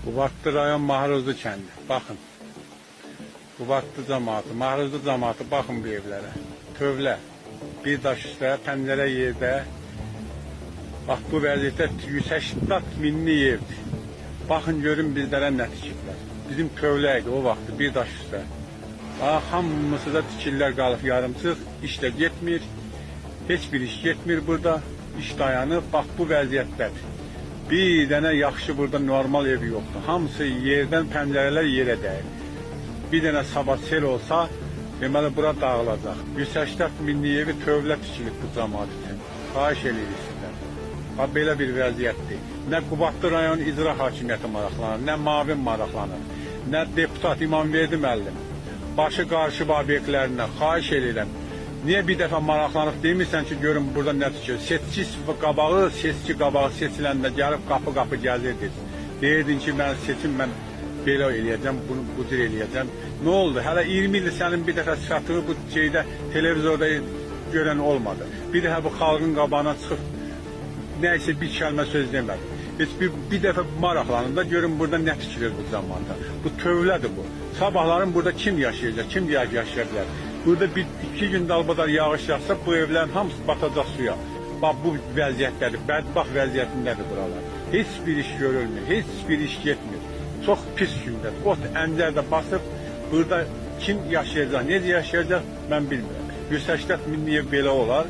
Qubadlı rayon Mahruzlu kəndi. Baxın. Qubadlı cəmaatı, Mahruzlu cəmaatı baxın bu evlərə. Tövlə, bir daş üstə, pəncərə yerdə. Bax bu vəziyyətdə 180 minli evdir. Baxın görün bizlərə nə tikiblər. Bizim tövlə idi o vaxtı, bir daş üstə. Hamısı da tikirlər qalıb yarımçıq, iş də getmir. Heç bir iş getmir burada, iş dayanıb. Bax bu vəziyyətdədir. Bir dənə yaxşı burada normal ev yoxdur. Hamısı yerdən pəncərələr yerə dəyir. Bir dənə sabah sel olsa, deməli bura dağılacaq. 180 minli evi tövlə tikilib bu cəmaat üçün. Xahiş edirik sizdən. Bax belə bir vəziyyətdir. Nə Qubadlı rayon icra hakimiyyəti maraqlanır, nə Mavin maraqlanır, nə deputat İmamverdi müəllim. Başı qarşı obyektlərinə xahiş edirəm. Niyə bir dəfə maraqlanıb demirsən ki, görün burada nə tikir? Seçki qabağı seçiləndə gəlib qapı gəlirdiniz. Deyirdin ki, mən seçim, mən belə eləyəcəm, bunu bu cür eləyəcəm. Nə oldu? Hələ 20 ildir sənin bir dəfə sifəti bu şeydə, televizorda görən olmadı. Bir dəfə bu xalqın qabağına çıxıb, nəysə bir kəlmə söz demədi. Heç bir dəfə maraqlanında görün burada nə tikilir bu zamanda. Bu tövlədir bu. Sabahların burada kim yaşayacaq, kim yaşaya bilər? Burada iki gün dalbadar yağış yağsa bu evlərin hamısı batacaq suya. Bax bu vəziyyətdədir, bədbaxt vəziyyətindədir buralar. Heç bir iş görülmür, heç bir iş getmir. Çox pis gündə, ot əncər də basıb, burada kim yaşayacaq, necə yaşayacaq mən bilmirəm. 180 minli ev belə olar.